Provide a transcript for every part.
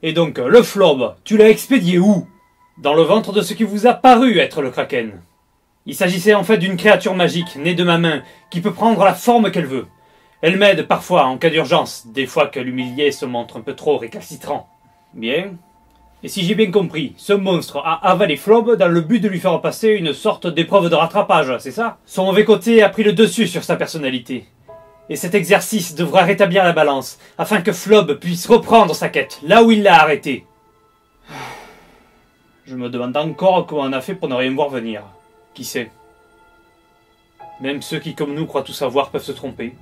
Et donc, le Flob, tu l'as expédié où? Dans le ventre de ce qui vous a paru être le Kraken. Il s'agissait en fait d'une créature magique, née de ma main, qui peut prendre la forme qu'elle veut. Elle m'aide parfois en cas d'urgence, des fois que l'humilié se montre un peu trop récalcitrant. Bien. Et si j'ai bien compris, ce monstre a avalé Flob dans le but de lui faire passer une sorte d'épreuve de rattrapage, c'est ça? Son mauvais côté a pris le dessus sur sa personnalité. Et cet exercice devra rétablir la balance, afin que Flob puisse reprendre sa quête, là où il l'a arrêté. Je me demande encore comment on a fait pour ne rien voir venir. Qui sait? Même ceux qui, comme nous, croient tout savoir peuvent se tromper.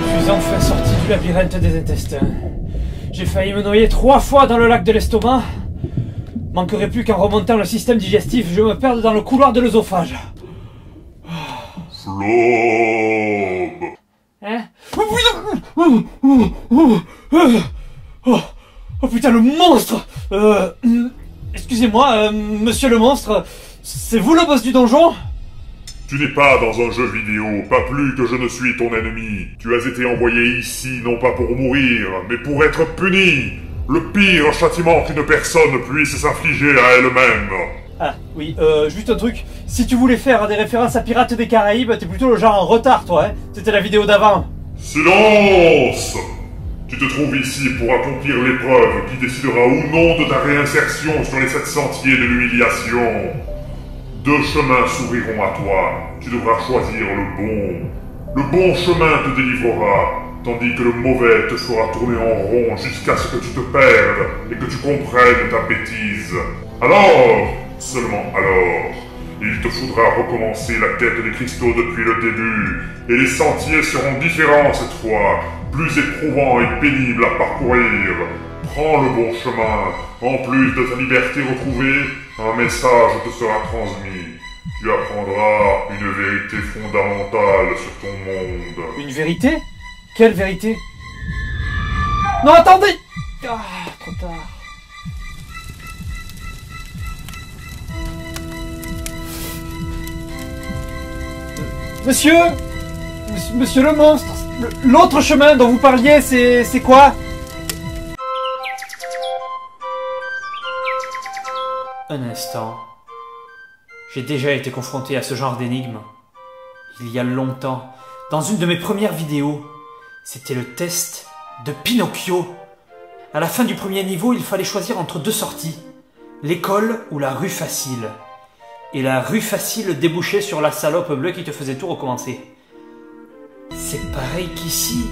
Je suis enfin sorti du labyrinthe des intestins. J'ai failli me noyer 3 fois dans le lac de l'estomac. Manquerait plus qu'en remontant le système digestif, je me perde dans le couloir de l'œsophage. Flob. Hein? Oh putain, le monstre! Excusez-moi, monsieur le monstre, c'est vous le boss du donjon? Tu n'es pas dans un jeu vidéo, pas plus que je ne suis ton ennemi. Tu as été envoyé ici non pas pour mourir, mais pour être puni. Le pire châtiment qu'une personne puisse s'infliger à elle-même. Ah, oui, juste un truc. Si tu voulais faire des références à Pirates des Caraïbes, t'es plutôt le genre en retard, toi, hein? C'était la vidéo d'avant. Silence! Tu te trouves ici pour accomplir l'épreuve qui décidera ou non de ta réinsertion sur les 7 sentiers de l'humiliation. 2 chemins s'ouvriront à toi. Tu devras choisir le bon. Le bon chemin te délivrera, tandis que le mauvais te fera tourner en rond jusqu'à ce que tu te perdes et que tu comprennes ta bêtise. Alors, seulement alors, il te faudra recommencer la quête des cristaux depuis le début, et les sentiers seront différents cette fois, plus éprouvants et pénibles à parcourir. Prends le bon chemin. En plus de ta liberté retrouvée, un message te sera transmis. Tu apprendras une vérité fondamentale sur ton monde. Une vérité? Quelle vérité? Non, attendez! Ah, trop tard. Monsieur? Monsieur le monstre, l'autre chemin dont vous parliez, c'est quoi? Un instant. J'ai déjà été confronté à ce genre d'énigme. Il y a longtemps, dans une de mes premières vidéos. C'était le test de Pinocchio. À la fin du premier niveau, il fallait choisir entre 2 sorties. L'école ou la rue facile. Et la rue facile débouchait sur la salope bleue qui te faisait tout recommencer. C'est pareil qu'ici.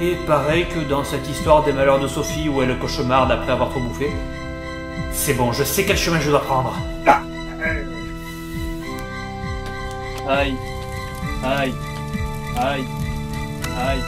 Et pareil que dans cette histoire des malheurs de Sophie où elle cauchemarde après avoir trop bouffé. C'est bon, je sais quel chemin je dois prendre. Ah. Aïe. Aïe. Aïe. Aïe.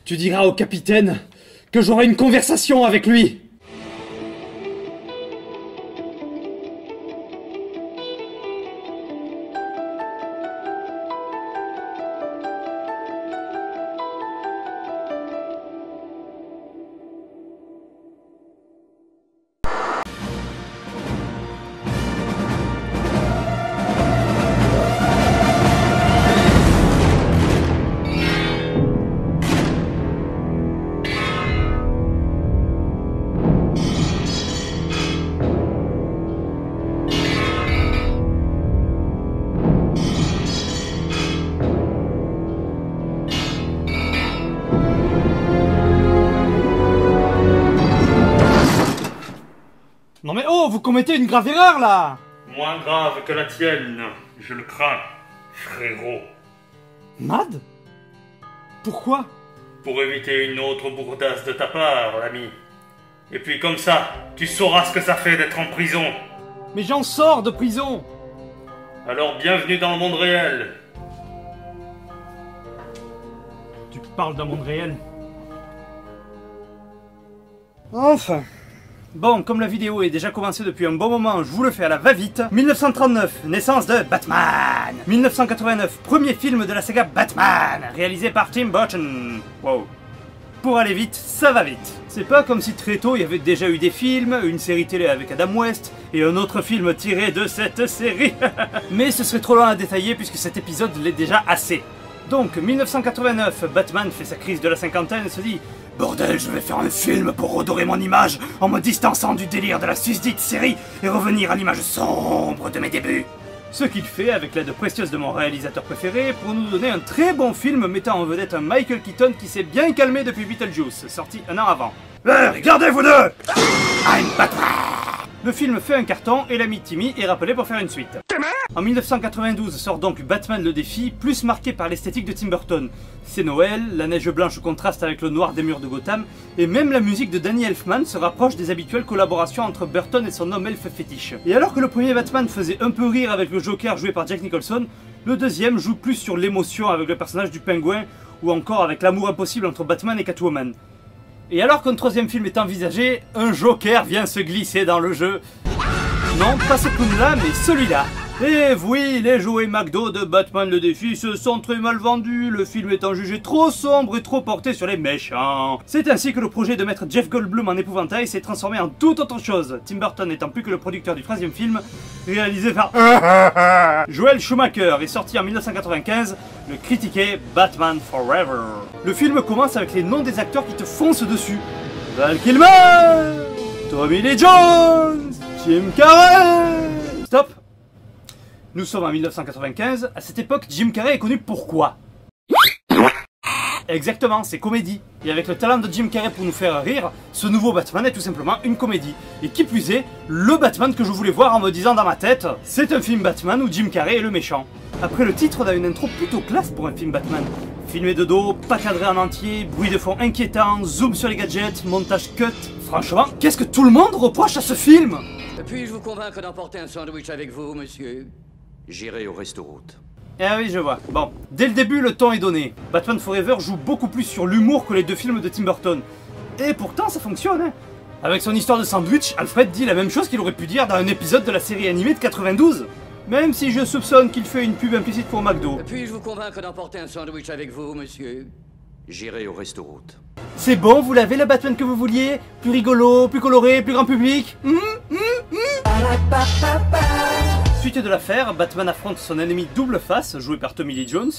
Tu diras au capitaine que j'aurai une conversation avec lui. Non mais oh, vous commettez une grave erreur là! Moins grave que la tienne, je le crains, frérot. Mad? Pourquoi? Pour éviter une autre bourdasse de ta part, l'ami. Et puis comme ça, tu sauras ce que ça fait d'être en prison. Mais j'en sors de prison! Alors bienvenue dans le monde réel. Tu parles d'un monde réel? Enfin. Bon, comme la vidéo est déjà commencée depuis un bon moment, je vous le fais à la va-vite. 1939, naissance de Batman. 1989, premier film de la saga Batman, réalisé par Tim Burton. Wow. Pour aller vite, ça va vite. C'est pas comme si très tôt il y avait déjà eu des films, une série télé avec Adam West, et un autre film tiré de cette série. Mais ce serait trop long à détailler puisque cet épisode l'est déjà assez. Donc, 1989, Batman fait sa crise de la cinquantaine et se dit « Bordel, je vais faire un film pour redorer mon image en me distançant du délire de la susdite série et revenir à l'image sombre de mes débuts. » Ce qu'il fait avec l'aide précieuse de mon réalisateur préféré pour nous donner un très bon film mettant en vedette un Michael Keaton qui s'est bien calmé depuis Beetlejuice, sorti un an avant. Regardez vous deux! I'm Batman! Le film fait un carton et l'ami Timmy est rappelé pour faire une suite. En 1992 sort donc Batman le défi, plus marqué par l'esthétique de Tim Burton. C'est Noël, la neige blanche contraste avec le noir des murs de Gotham, et même la musique de Danny Elfman se rapproche des habituelles collaborations entre Burton et son homme elfe fétiche. Et alors que le premier Batman faisait un peu rire avec le Joker joué par Jack Nicholson, le deuxième joue plus sur l'émotion avec le personnage du pingouin, ou encore avec l'amour impossible entre Batman et Catwoman. Et alors qu'un troisième film est envisagé, un Joker vient se glisser dans le jeu. Non, pas ce clown-là, mais celui-là. Et oui, les jouets McDo de Batman le défi se sont très mal vendus, le film étant jugé trop sombre et trop porté sur les méchants. C'est ainsi que le projet de mettre Jeff Goldblum en épouvantail s'est transformé en toute autre chose, Tim Burton n'étant plus que le producteur du troisième film, réalisé par Joel Schumacher, est sorti en 1995, le critiqué Batman Forever. Le film commence avec les noms des acteurs qui te foncent dessus. Val Kilmer, Tommy Lee Jones, Jim Carrey. Stop. Nous sommes en 1995, à cette époque, Jim Carrey est connu pour quoi? Exactement, c'est comédie. Et avec le talent de Jim Carrey pour nous faire rire, ce nouveau Batman est tout simplement une comédie. Et qui plus est, le Batman que je voulais voir en me disant dans ma tête, c'est un film Batman où Jim Carrey est le méchant. Après le titre, on a une intro plutôt classe pour un film Batman. Filmé de dos, pas cadré en entier, bruit de fond inquiétant, zoom sur les gadgets, montage cut. Franchement, qu'est-ce que tout le monde reproche à ce film? Puis-je vous convaincre d'emporter un sandwich avec vous, monsieur? J'irai au resto-route. Ah oui, je vois. Bon, dès le début, le ton est donné. Batman Forever joue beaucoup plus sur l'humour que les deux films de Tim Burton. Et pourtant, ça fonctionne, hein. Avec son histoire de sandwich, Alfred dit la même chose qu'il aurait pu dire dans un épisode de la série animée de 92. Même si je soupçonne qu'il fait une pub implicite pour McDo. Puis-je vous convaincre d'emporter un sandwich avec vous, monsieur? J'irai au resto-route. C'est bon, vous l'avez le Batman que vous vouliez? Plus rigolo, plus coloré, plus grand public? Suite de l'affaire, Batman affronte son ennemi Double Face, joué par Tommy Lee Jones.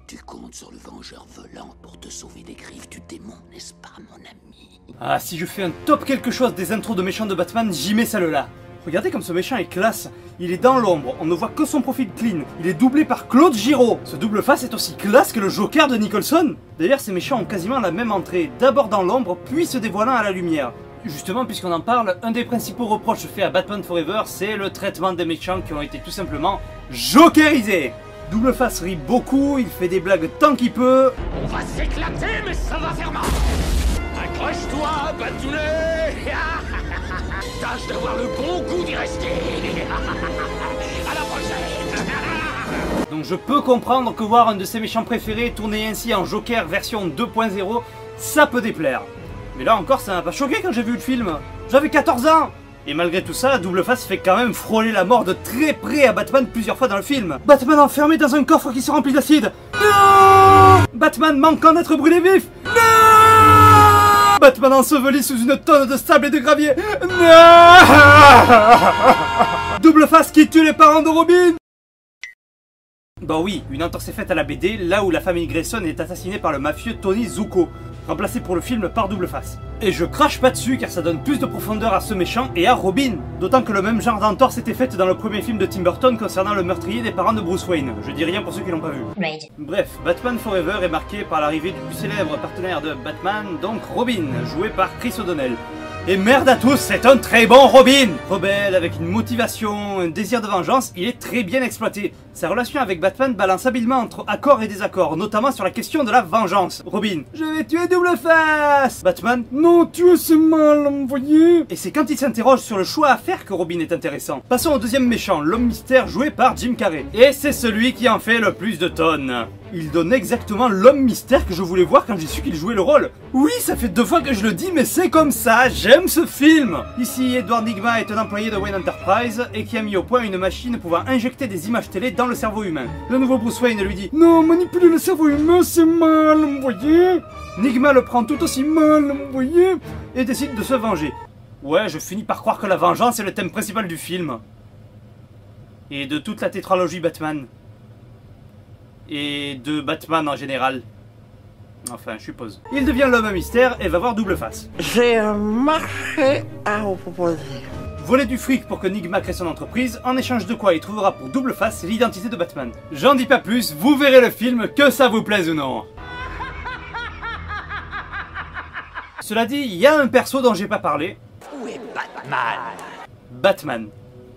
Tu comptes sur le vengeur volant pour te sauver des griffes du démon, n'est-ce pas, mon ami? Ah, si je fais un top quelque chose des intros de méchants de Batman, j'y mets celle-là. Regardez comme ce méchant est classe. Il est dans l'ombre, on ne voit que son profil clean. Il est doublé par Claude Giraud. Ce double face est aussi classe que le Joker de Nicholson. D'ailleurs, ces méchants ont quasiment la même entrée, d'abord dans l'ombre, puis se dévoilant à la lumière. Justement, puisqu'on en parle, un des principaux reproches faits à Batman Forever, c'est le traitement des méchants qui ont été tout simplement jokerisés. Double face rit beaucoup, il fait des blagues tant qu'il peut. On va s'éclater, mais ça va faire mal. Accroche-toi, Batounet. Tâche d'avoir le bon goût d'y rester. À la prochaine. Donc je peux comprendre que voir un de ses méchants préférés tourner ainsi en Joker version 2.0, ça peut déplaire. Mais là encore, ça m'a pas choqué quand j'ai vu le film. J'avais 14 ans. Et malgré tout ça, Double Face fait quand même frôler la mort de très près à Batman plusieurs fois dans le film. Batman enfermé dans un coffre qui se remplit d'acide. Non. Batman manquant d'être brûlé vif. Non. Batman enseveli sous une tonne de sable et de gravier. Non. Double Face qui tue les parents de Robin. Bah oui, une entorse est faite à la BD, là où la famille Grayson est assassinée par le mafieux Tony Zucco. remplacé pour le film par Double Face. Et je crache pas dessus car ça donne plus de profondeur à ce méchant et à Robin. D'autant que le même genre d'entorse était faite dans le premier film de Tim Burton concernant le meurtrier des parents de Bruce Wayne. Je dis rien pour ceux qui l'ont pas vu. Bref, Batman Forever est marqué par l'arrivée du plus célèbre partenaire de Batman, donc Robin, joué par Chris O'Donnell. Et merde à tous, c'est un très bon Robin! Rebelle, avec une motivation, un désir de vengeance, il est très bien exploité. Sa relation avec Batman balance habilement entre accords et désaccords, notamment sur la question de la vengeance. Robin: je vais tuer Double Face! Batman: non, tuer c'est mal, envoyé! Et c'est quand il s'interroge sur le choix à faire que Robin est intéressant. Passons au deuxième méchant, l'homme mystère joué par Jim Carrey. Et c'est celui qui en fait le plus de tonnes. Il donne exactement l'homme mystère que je voulais voir quand j'ai su qu'il jouait le rôle. Oui, ça fait 2 fois que je le dis, mais c'est comme ça, j'aime ce film! Ici, Edward Nygma est un employé de Wayne Enterprise et qui a mis au point une machine pouvant injecter des images télé dans le cerveau humain. Le nouveau Bruce Wayne lui dit: non, manipuler le cerveau humain, c'est mal, vous voyez? Nygma le prend tout aussi mal, vous voyez? Et décide de se venger. Ouais, je finis par croire que la vengeance est le thème principal du film. Et de toute la tétralogie Batman. Et de Batman en général. Enfin, je suppose. Il devient l'homme mystère et va voir Double Face. J'ai un marché à vous proposer. Voler du fric pour que Nygma crée son entreprise, en échange de quoi il trouvera pour Double Face l'identité de Batman. J'en dis pas plus, vous verrez le film, que ça vous plaise ou non. Cela dit, il y a un perso dont j'ai pas parlé. Où est Batman? Batman.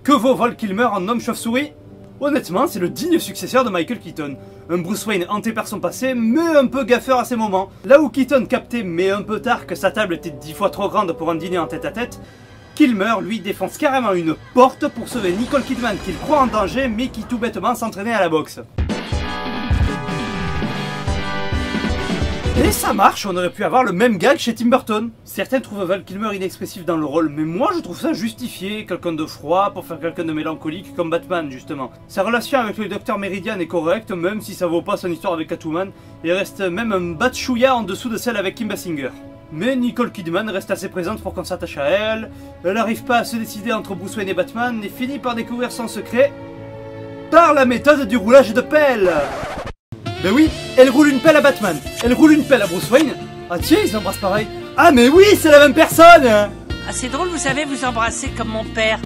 Que vaut Val Kilmer en homme chauve-souris? Honnêtement, c'est le digne successeur de Michael Keaton. Un Bruce Wayne hanté par son passé, mais un peu gaffeur à ses moments. Là où Keaton captait, mais un peu tard, que sa table était 10 fois trop grande pour un dîner en tête-à-tête, Kilmer, lui, défonce carrément une porte pour sauver Nicole Kidman, qu'il croit en danger, mais qui tout bêtement s'entraînait à la boxe. Et ça marche, on aurait pu avoir le même gag chez Tim Burton. Certains trouvent Val Kilmer inexpressif dans le rôle, mais moi je trouve ça justifié, quelqu'un de froid pour faire quelqu'un de mélancolique comme Batman justement. Sa relation avec le Docteur Meridian est correcte, même si ça vaut pas son histoire avec Catwoman, et reste même un batchouilla en dessous de celle avec Kim Basinger. Mais Nicole Kidman reste assez présente pour qu'on s'attache à elle, elle n'arrive pas à se décider entre Bruce Wayne et Batman, et finit par découvrir son secret par la méthode du roulage de pelle. Ben oui, elle roule une pelle à Batman, elle roule une pelle à Bruce Wayne. Ah tiens, ils s'embrassent pareil. Ah mais oui, c'est la même personne. Ah c'est drôle, vous savez, vous embrassez comme mon père.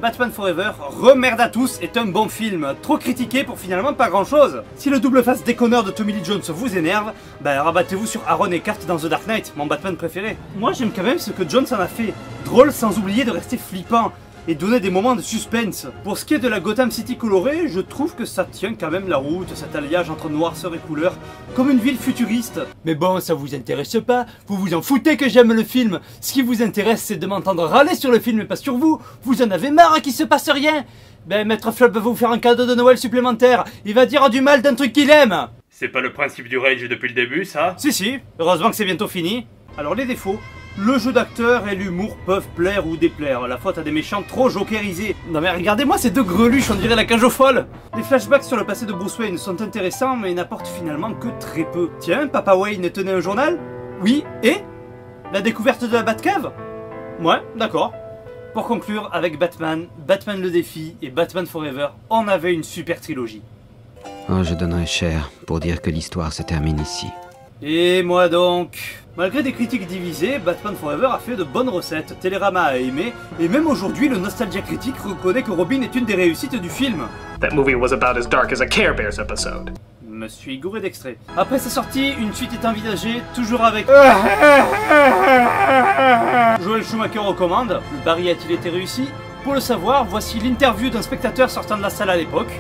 Batman Forever, remerde à tous, est un bon film, trop critiqué pour finalement pas grand chose. Si le double face déconneur de Tommy Lee Jones vous énerve, ben rabattez-vous sur Aaron Eckhart dans The Dark Knight, mon Batman préféré. Moi j'aime quand même ce que Jones en a fait, drôle sans oublier de rester flippant, et donner des moments de suspense. Pour ce qui est de la Gotham City colorée, je trouve que ça tient quand même la route, cet alliage entre noirceur et couleur, comme une ville futuriste. Mais bon, ça vous intéresse pas, vous vous en foutez que j'aime le film. Ce qui vous intéresse, c'est de m'entendre râler sur le film et pas sur vous. Vous en avez marre qu'il se passe rien. Ben, Maître Flop va vous faire un cadeau de Noël supplémentaire. Il va dire du mal d'un truc qu'il aime. C'est pas le principe du rage depuis le début, ça? Si, heureusement que c'est bientôt fini. Alors les défauts. Le jeu d'acteur et l'humour peuvent plaire ou déplaire, la faute à des méchants trop jokerisés. Non mais regardez-moi ces deux greluches, on dirait la cage aux folles. Les flashbacks sur le passé de Bruce Wayne sont intéressants mais n'apportent finalement que très peu. Tiens, Papa Wayne tenait un journal? Oui, et? La découverte de la Batcave? Ouais, d'accord. Pour conclure, avec Batman, Batman le défi et Batman Forever, on avait une super trilogie. Oh, je donnerais cher pour dire que l'histoire se termine ici. Et moi donc? Malgré des critiques divisées, Batman Forever a fait de bonnes recettes, Télérama a aimé, et même aujourd'hui le Nostalgia Critique reconnaît que Robin est une des réussites du film. That movie was about as dark as a Care Bears episode. Me suis gouré d'extraits. Après sa sortie, une suite est envisagée, toujours avec... Joel Schumacher aux commandes. Le pari a-t-il été réussi? Pour le savoir, voici l'interview d'un spectateur sortant de la salle à l'époque.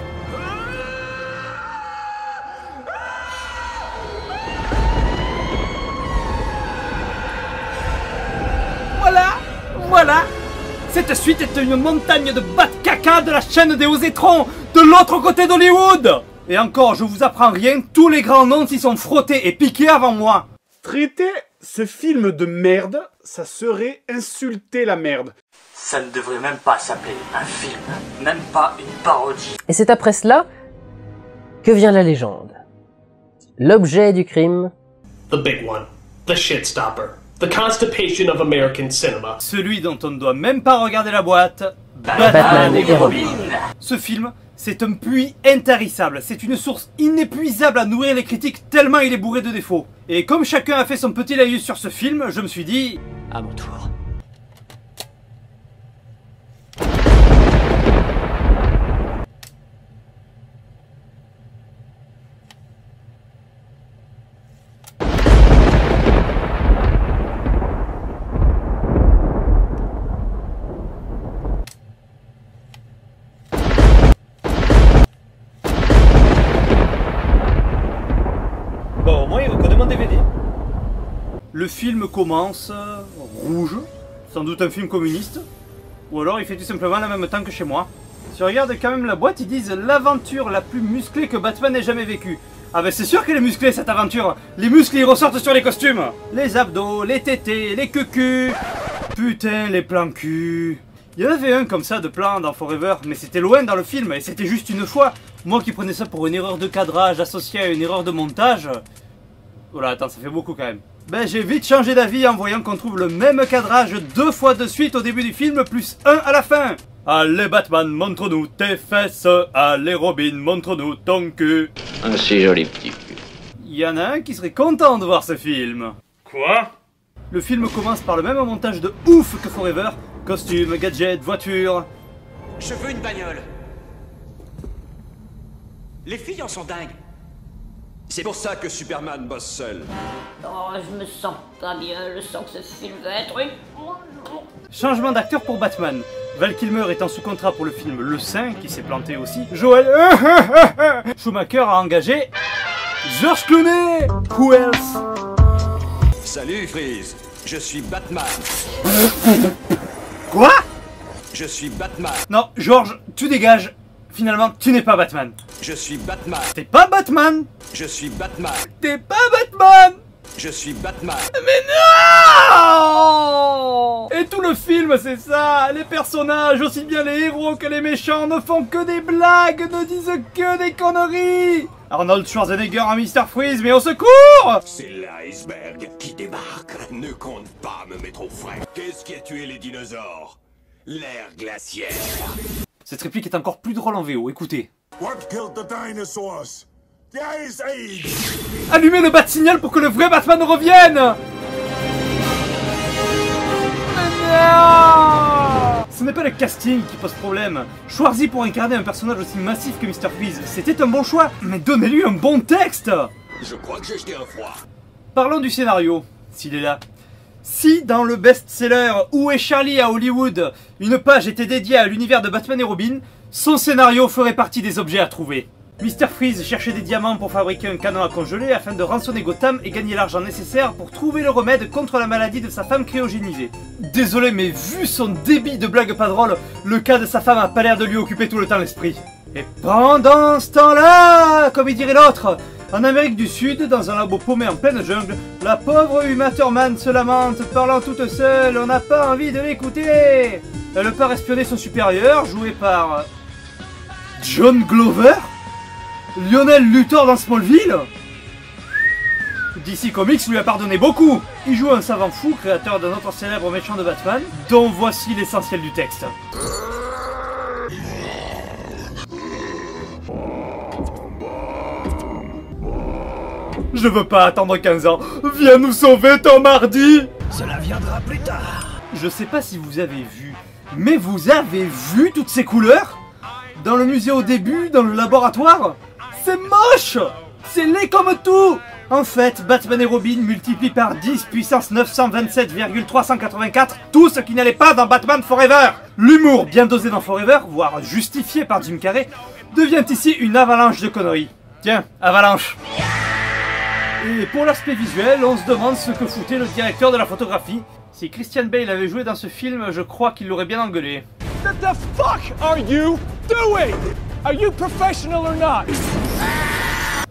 Voilà, cette suite est une montagne de bat-caca de la chaîne des hauts étrons, de l'autre côté d'Hollywood. Et encore, je vous apprends rien, tous les grands noms s'y sont frottés et piqués avant moi. Traiter ce film de merde, ça serait insulter la merde. Ça ne devrait même pas s'appeler un film, même pas une parodie. Et c'est après cela que vient la légende. L'objet du crime. The big one, the shitstopper. The constipation of American cinema. Celui dont on ne doit même pas regarder la boîte. Batman et Robin. Ce film, C'est un puits intarissable, c'est une source inépuisable à nourrir les critiques tellement il est bourré de défauts. Et comme chacun a fait son petit laïus sur ce film, je me suis dit... À mon tour. Bon, au moins il reconnaît mon DVD. Le film commence rouge, sans doute un film communiste, ou alors il fait tout simplement le même temps que chez moi. Si on regarde quand même la boîte, ils disent l'aventure la plus musclée que Batman ait jamais vécue. Ah ben c'est sûr qu'elle est musclée cette aventure. Les muscles ils ressortent sur les costumes. Les abdos, les tétés, les cucus. Putain les plans cul. Il y en avait un comme ça de plan dans Forever, mais c'était loin dans le film et c'était juste une fois. Moi qui prenais ça pour une erreur de cadrage associée à une erreur de montage. Voilà, attends, ça fait beaucoup quand même. Ben j'ai vite changé d'avis en voyant qu'on trouve le même cadrage 2 fois de suite au début du film, plus 1 à la fin. Allez Batman, montre-nous tes fesses. Allez Robin, montre-nous ton cul. Un si joli petit cul. Il y en a un qui serait content de voir ce film. Quoi? Le film commence par le même montage de ouf que Forever. Costumes, gadgets, voitures. Je veux une bagnole. Les filles en sont dingues. C'est pour ça que Superman bosse seul. Oh, je me sens pas bien, je sens que ce film va être une... Changement d'acteur pour Batman. Val Kilmer étant sous contrat pour le film Le Saint, qui s'est planté aussi, Joel Schumacher a engagé George Clooney. Who else? Salut Freeze, je suis Batman. Quoi? Je suis Batman. Non, George, tu dégages. Finalement, tu n'es pas Batman. Je suis Batman. T'es pas Batman. Je suis Batman. T'es pas Batman. Je suis Batman. Mais non! Et tout le film, c'est ça. Les personnages, aussi bien les héros que les méchants, ne font que des blagues, ne disent que des conneries. Arnold Schwarzenegger en Mr. Freeze, mais au secours! C'est l'iceberg qui débarque. Ne compte pas me mettre au frais. Qu'est-ce qui a tué les dinosaures? L'ère glaciaire. Cette réplique est encore plus drôle en VO, écoutez. What killed the dinosaurs? The Ice Age! Allumez le bat-signal pour que le vrai Batman revienne! Mais non! Ce n'est pas le casting qui pose problème. Schwarzy pour incarner un personnage aussi massif que Mr. Freeze, c'était un bon choix, mais donnez-lui un bon texte! Je crois que j'ai jeté un froid. Parlons du scénario, s'il est là. Si, dans le best-seller Où est Charlie à Hollywood, une page était dédiée à l'univers de Batman et Robin, son scénario ferait partie des objets à trouver. Mr. Freeze cherchait des diamants pour fabriquer un canon à congeler afin de rançonner Gotham et gagner l'argent nécessaire pour trouver le remède contre la maladie de sa femme cryogénisée. Désolé, mais vu son débit de blagues pas drôles, le cas de sa femme a pas l'air de lui occuper tout le temps l'esprit. Et pendant ce temps-là, comme il dirait l'autre, en Amérique du Sud, dans un labo paumé en pleine jungle, la pauvre Uma Thurman se lamente, parlant toute seule, on n'a pas envie de l'écouter. Elle part espionner son supérieur, joué par... John Glover? Lionel Luthor dans Smallville? DC Comics lui a pardonné beaucoup. Il joue un savant fou, créateur d'un autre célèbre méchant de Batman, dont voici l'essentiel du texte. Je veux pas attendre 15 ans. Viens nous sauver, Tom Hardy! Cela viendra plus tard. Je sais pas si vous avez vu, mais vous avez vu toutes ces couleurs? Dans le musée au début, dans le laboratoire? C'est moche! C'est laid comme tout! En fait, Batman et Robin multiplient par 10 puissance 927,384 tout ce qui n'allait pas dans Batman Forever! L'humour bien dosé dans Forever, voire justifié par Jim Carrey, devient ici une avalanche de conneries. Tiens, avalanche! Et pour l'aspect visuel, on se demande ce que foutait le directeur de la photographie. Si Christian Bale avait joué dans ce film, je crois qu'il l'aurait bien engueulé. What the fuck are you doing? Are you professional or not?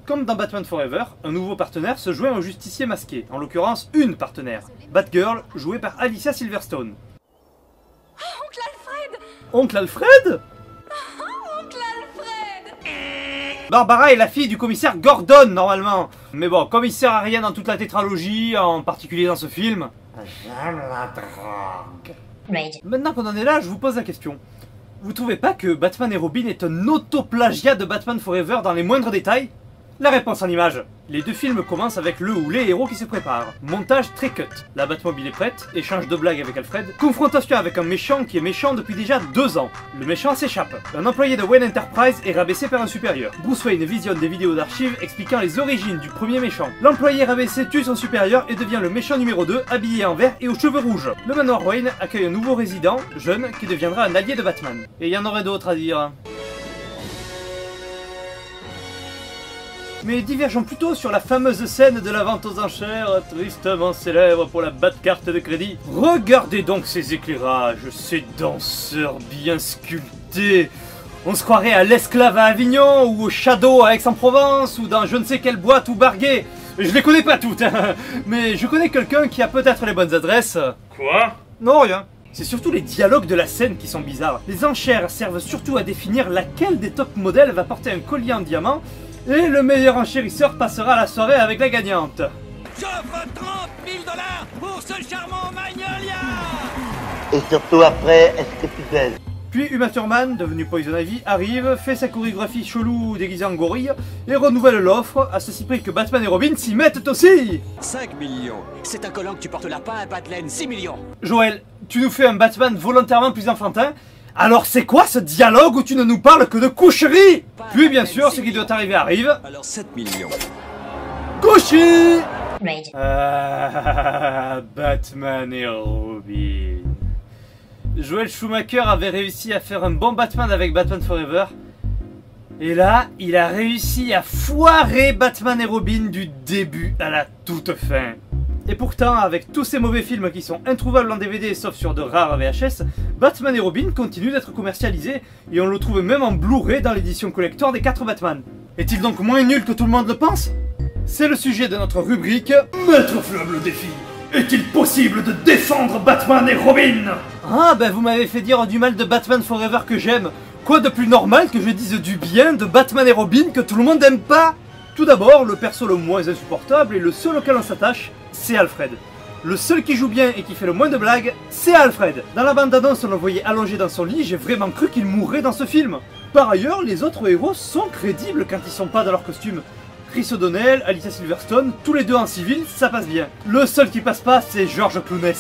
Comme dans Batman Forever, un nouveau partenaire se joint au justicier masqué, en l'occurrence une partenaire, Batgirl, jouée par Alicia Silverstone. Oncle Alfred! Oncle Alfred? Oncle Alfred! Barbara est la fille du commissaire Gordon, normalement. Mais bon, comme il sert à rien dans toute la tétralogie, en particulier dans ce film... J'aime la drogue. Maintenant qu'on en est là, je vous pose la question. Vous trouvez pas que Batman et Robin est un auto-plagiat de Batman Forever dans les moindres détails? La réponse en image. Les deux films commencent avec le ou les héros qui se préparent. Montage très cut. La Batmobile est prête, échange de blagues avec Alfred, confrontation avec un méchant qui est méchant depuis déjà 2 ans. Le méchant s'échappe. Un employé de Wayne Enterprise est rabaissé par un supérieur. Bruce Wayne visionne des vidéos d'archives expliquant les origines du premier méchant. L'employé rabaissé tue son supérieur et devient le méchant numéro 2, habillé en vert et aux cheveux rouges. Le manoir Wayne accueille un nouveau résident, jeune, qui deviendra un allié de Batman. Et il y en aurait d'autres à dire. Mais divergeons plutôt sur la fameuse scène de la vente aux enchères, tristement célèbre pour la Batcarte de crédit. Regardez donc ces éclairages, ces danseurs bien sculptés. On se croirait à l'Esclave à Avignon, ou au Shadow à Aix-en-Provence, ou dans je ne sais quelle boîte ou barguet. Je les connais pas toutes, hein, mais je connais quelqu'un qui a peut-être les bonnes adresses. Quoi? Non, rien. C'est surtout les dialogues de la scène qui sont bizarres. Les enchères servent surtout à définir laquelle des top modèles va porter un collier en diamant, et le meilleur enchérisseur passera la soirée avec la gagnante. J'offre 30 000 $ pour ce charmant Magnolia. Et surtout après, est-ce que tu baises? Puis Uma Thurman, devenu Poison Ivy, arrive, fait sa chorégraphie chelou déguisée en gorille, et renouvelle l'offre, à ceci près que Batman et Robin s'y mettent aussi. 5 millions. C'est un collant que tu portes là, pas un bas de laine. 6 millions. Joël, tu nous fais un Batman volontairement plus enfantin? Alors c'est quoi ce dialogue où tu ne nous parles que de coucherie? Puis bien sûr, ce qui doit arriver arrive. Alors 7 millions. Couchi! Batman et Robin. Joel Schumacher avait réussi à faire un bon Batman avec Batman Forever. Et là, il a réussi à foirer Batman et Robin du début à la toute fin. Et pourtant, avec tous ces mauvais films qui sont introuvables en DVD sauf sur de rares VHS, Batman et Robin continue d'être commercialisé et on le trouve même en Blu-ray dans l'édition collector des 4 Batman. Est-il donc moins nul que tout le monde le pense? C'est le sujet de notre rubrique Maître Fleuve le défi. Est-il possible de défendre Batman et Robin? Ah ben vous m'avez fait dire du mal de Batman Forever que j'aime. Quoi de plus normal que je dise du bien de Batman et Robin que tout le monde n'aime pas? Tout d'abord, le perso le moins insupportable et le seul auquel on s'attache, c'est Alfred. Le seul qui joue bien et qui fait le moins de blagues, c'est Alfred. Dans la bande-annonce, on le voyait allongé dans son lit, j'ai vraiment cru qu'il mourrait dans ce film. Par ailleurs, les autres héros sont crédibles quand ils sont pas dans leur costume. Chris O'Donnell, Alicia Silverstone, tous les deux en civil, ça passe bien. Le seul qui passe pas, c'est George Clooney.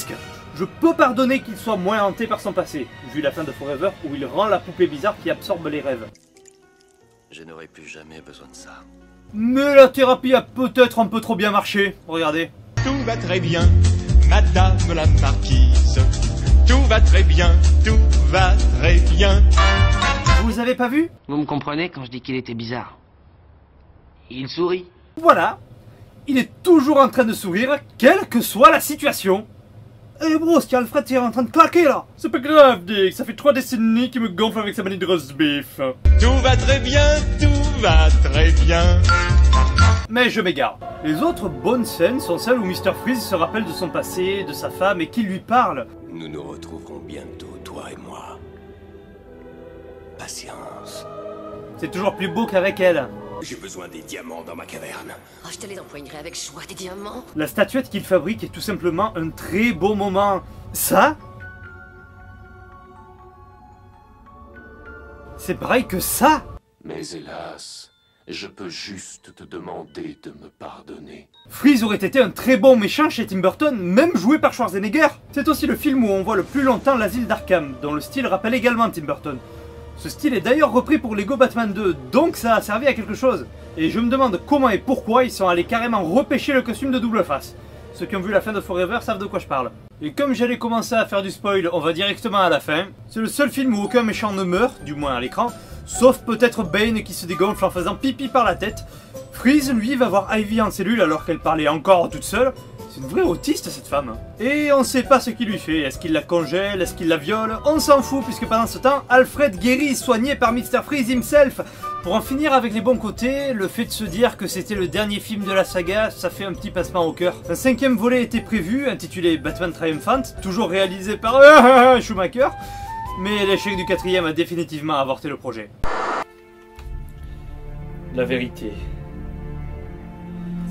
Je peux pardonner qu'il soit moins hanté par son passé, vu la fin de Forever où il rend la poupée bizarre qui absorbe les rêves. Je n'aurai plus jamais besoin de ça. Mais la thérapie a peut-être un peu trop bien marché, regardez. Tout va très bien, madame la marquise. Tout va très bien, tout va très bien. Vous avez pas vu? Vous me comprenez quand je dis qu'il était bizarre? Il sourit. Voilà. Il est toujours en train de sourire, quelle que soit la situation. Eh bro, ce qu'Alfred est en train de claquer là. C'est pas grave, Dick, ça fait 3 décennies qu'il me gonfle avec sa manie de roast beef. Tout va très bien, tout va très bien. Mais je m'égare. Les autres bonnes scènes sont celles où Mr. Freeze se rappelle de son passé, de sa femme et qu'il lui parle. Nous nous retrouverons bientôt, toi et moi. Patience. C'est toujours plus beau qu'avec elle. J'ai besoin des diamants dans ma caverne. Oh, je te les empoignerai avec joie, des diamants. La statuette qu'il fabrique est tout simplement un très beau moment. Ça, c'est pareil que ça. Mais hélas, je peux juste te demander de me pardonner. Freeze aurait été un très bon méchant chez Tim Burton, même joué par Schwarzenegger. C'est aussi le film où on voit le plus longtemps l'asile d'Arkham, dont le style rappelle également Tim Burton. Ce style est d'ailleurs repris pour Lego Batman 2, donc ça a servi à quelque chose. Et je me demande comment et pourquoi ils sont allés carrément repêcher le costume de double face. Ceux qui ont vu la fin de Forever savent de quoi je parle. Et comme j'allais commencer à faire du spoil, on va directement à la fin. C'est le seul film où aucun méchant ne meurt, du moins à l'écran, sauf peut-être Bane qui se dégonfle en faisant pipi par la tête. Freeze, lui, va voir Ivy en cellule alors qu'elle parlait encore toute seule. C'est une vraie autiste cette femme. Et on sait pas ce qu'il lui fait, est-ce qu'il la congèle, est-ce qu'il la viole? On s'en fout puisque pendant ce temps, Alfred guérit soigné par Mr. Freeze himself. Pour en finir avec les bons côtés, le fait de se dire que c'était le dernier film de la saga, ça fait un petit passement au cœur. Un 5e volet était prévu, intitulé Batman Triumphant, toujours réalisé par Schumacher, mais l'échec du 4e a définitivement avorté le projet. La vérité.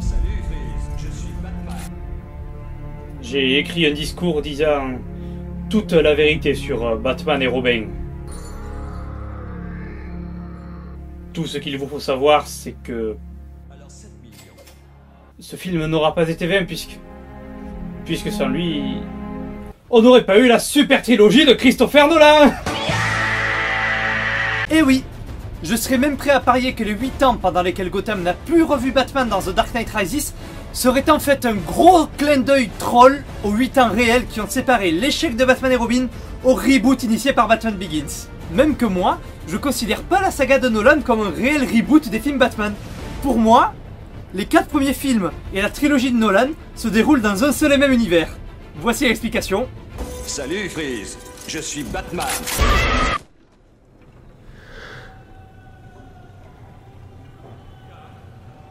Salut Freeze, je suis Batman. J'ai écrit un discours disant toute la vérité sur Batman et Robin. Tout ce qu'il vous faut savoir, c'est que... ce film n'aura pas été vain puisque sans lui... on n'aurait pas eu la super trilogie de Christopher Nolan. Eh oui, je serais même prêt à parier que les 8 ans pendant lesquels Gotham n'a plus revu Batman dans The Dark Knight Rises serait en fait un gros clin d'œil troll aux 8 ans réels qui ont séparé l'échec de Batman et Robin au reboot initié par Batman Begins. Même que moi, je considère pas la saga de Nolan comme un réel reboot des films Batman. Pour moi, les 4 premiers films et la trilogie de Nolan se déroulent dans un seul et même univers. Voici l'explication. Salut Freeze, je suis Batman.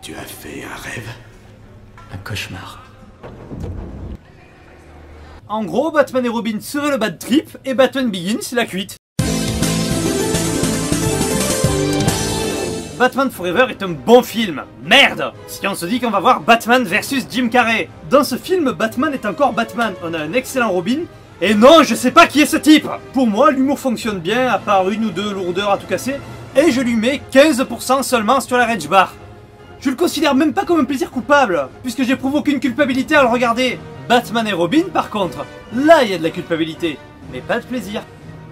Tu as fait un rêve? Un cauchemar. En gros, Batman et Robin seraient le bad trip et Batman Begins la cuite. Batman Forever est un bon film. Merde! Si on se dit qu'on va voir Batman versus Jim Carrey. Dans ce film, Batman est encore Batman. On a un excellent Robin. Et non, je sais pas qui est ce type! Pour moi, l'humour fonctionne bien, à part une ou deux lourdeurs à tout casser. Et je lui mets 15% seulement sur la Rage Bar. Je le considère même pas comme un plaisir coupable, puisque j'éprouve aucune culpabilité à le regarder. Batman et Robin, par contre, là il y a de la culpabilité, mais pas de plaisir.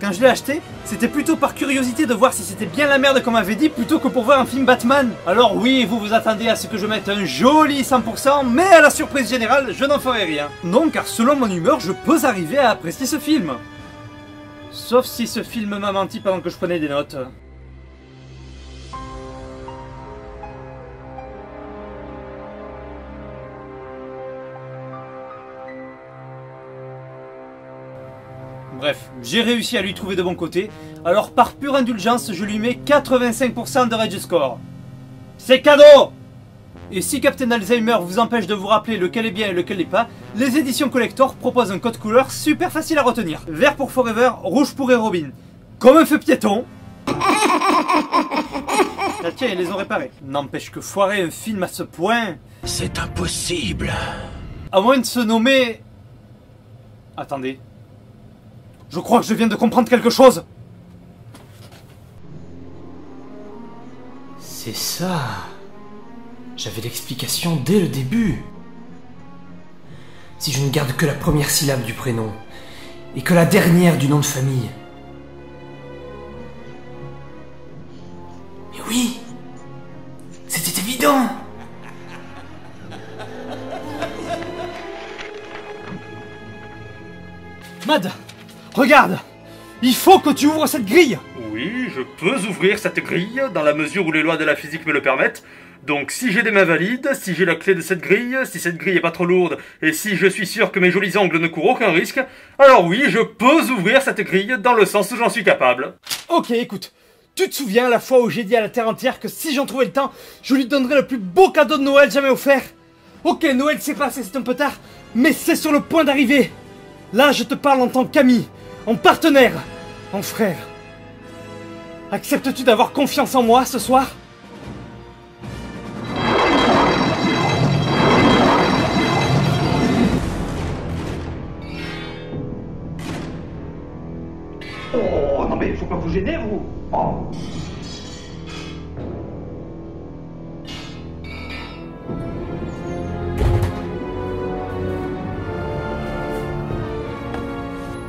Quand je l'ai acheté, c'était plutôt par curiosité de voir si c'était bien la merde qu'on m'avait dit, plutôt que pour voir un film Batman. Alors oui, vous vous attendez à ce que je mette un joli 100%, mais à la surprise générale, je n'en ferai rien. Non, car selon mon humeur, je peux arriver à apprécier ce film. Sauf si ce film m'a menti pendant que je prenais des notes. Bref, j'ai réussi à lui trouver de bon côté, alors par pure indulgence, je lui mets 85% de Rage Score. C'est cadeau! Et si Captain Alzheimer vous empêche de vous rappeler lequel est bien et lequel n'est pas, les éditions Collector proposent un code couleur super facile à retenir. Vert pour Forever, rouge pour Robin. Comme un feu piéton. Ah tiens, ils les ont réparés. N'empêche que foirer un film à ce point... c'est impossible. À moins de se nommer... Attendez. Je crois que je viens de comprendre quelque chose. C'est ça. J'avais l'explication dès le début. Si je ne garde que la première syllabe du prénom, et que la dernière du nom de famille. Mais oui, c'était évident. Mad, regarde! Il faut que tu ouvres cette grille! Oui, je peux ouvrir cette grille, dans la mesure où les lois de la physique me le permettent. Donc si j'ai des mains valides, si j'ai la clé de cette grille, si cette grille est pas trop lourde, et si je suis sûr que mes jolis ongles ne courent aucun risque, alors oui, je peux ouvrir cette grille dans le sens où j'en suis capable. Ok, écoute, tu te souviens la fois où j'ai dit à la terre entière que si j'en trouvais le temps, je lui donnerais le plus beau cadeau de Noël jamais offert? Ok, Noël c'est passé, c'est un peu tard, mais c'est sur le point d'arriver. Là, je te parle en tant qu'ami, en partenaire, en frère. Acceptes-tu d'avoir confiance en moi ce soir? Oh non mais faut pas vous gêner vous. Oh.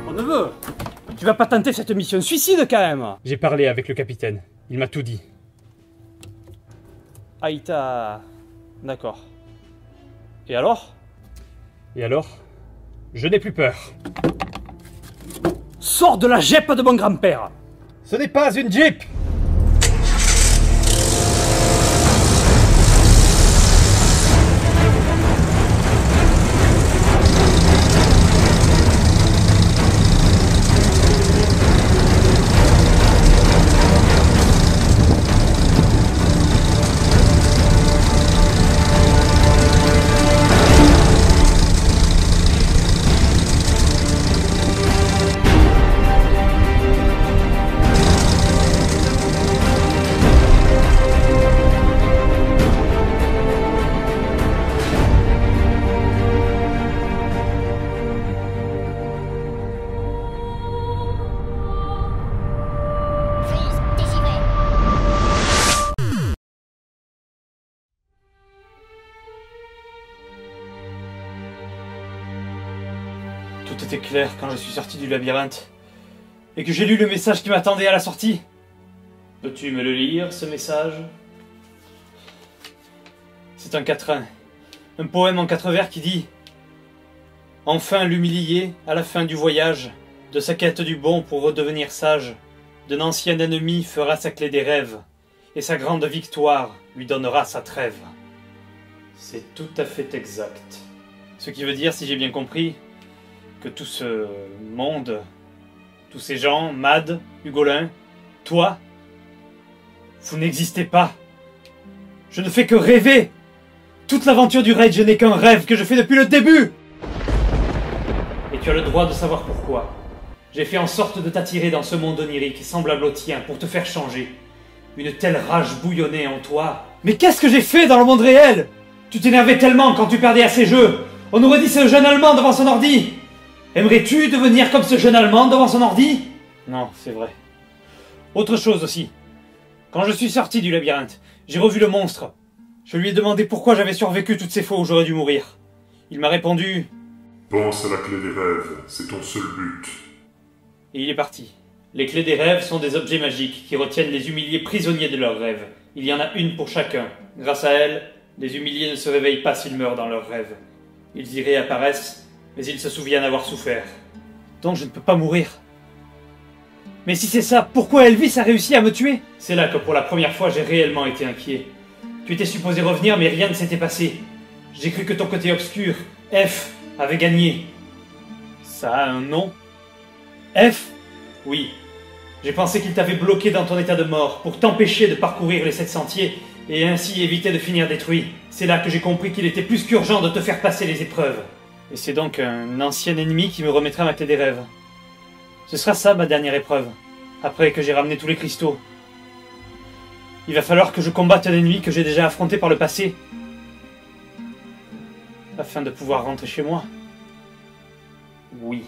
Mon neveu, tu vas pas tenter cette mission suicide quand même. J'ai parlé avec le capitaine, il m'a tout dit. Aïta... D'accord. Et alors? Et alors? Je n'ai plus peur. Sors de la Jeep de mon grand-père. Ce n'est pas une Jeep. Tout était clair quand je suis sorti du labyrinthe et que j'ai lu le message qui m'attendait à la sortie. Peux-tu me le lire, ce message? C'est un quatrain, un poème en 4 vers qui dit « Enfin l'humilié, à la fin du voyage, de sa quête du bon pour redevenir sage, d'un ancien ennemi fera sa clé des rêves, et sa grande victoire lui donnera sa trêve. » C'est tout à fait exact. Ce qui veut dire, si j'ai bien compris, que tout ce monde, tous ces gens, Mad, Hugolin, toi, vous n'existez pas. Je ne fais que rêver. Toute l'aventure du raid, je n'ai qu'un rêve que je fais depuis le début. Et tu as le droit de savoir pourquoi. J'ai fait en sorte de t'attirer dans ce monde onirique semblable au tien pour te faire changer. Une telle rage bouillonnait en toi. Mais qu'est-ce que j'ai fait dans le monde réel? Tu t'énervais tellement quand tu perdais à ces jeux. On aurait dit ce jeune Allemand devant son ordi. Aimerais-tu devenir comme ce jeune Allemand devant son ordi? Non, c'est vrai. Autre chose aussi. Quand je suis sorti du labyrinthe, j'ai revu le monstre. Je lui ai demandé pourquoi j'avais survécu toutes ces fois où j'aurais dû mourir. Il m'a répondu... Pense à la clé des rêves, c'est ton seul but. Et il est parti. Les clés des rêves sont des objets magiques qui retiennent les humiliés prisonniers de leurs rêves. Il y en a une pour chacun. Grâce à elle, les humiliés ne se réveillent pas s'ils meurent dans leurs rêves. Ils y réapparaissent, mais ils se souviennent avoir souffert. Donc je ne peux pas mourir. Mais si c'est ça, pourquoi Elvis a réussi à me tuer? C'est là que pour la première fois j'ai réellement été inquiet. Tu étais supposé revenir, mais rien ne s'était passé. J'ai cru que ton côté obscur, F, avait gagné. Ça a un nom? F? Oui. J'ai pensé qu'il t'avait bloqué dans ton état de mort pour t'empêcher de parcourir les 7 sentiers et ainsi éviter de finir détruit. C'est là que j'ai compris qu'il était plus qu'urgent de te faire passer les épreuves. Et c'est donc un ancien ennemi qui me remettra ma clé des rêves. Ce sera ça ma dernière épreuve, après que j'ai ramené tous les cristaux. Il va falloir que je combatte un ennemi que j'ai déjà affronté par le passé, afin de pouvoir rentrer chez moi. Oui.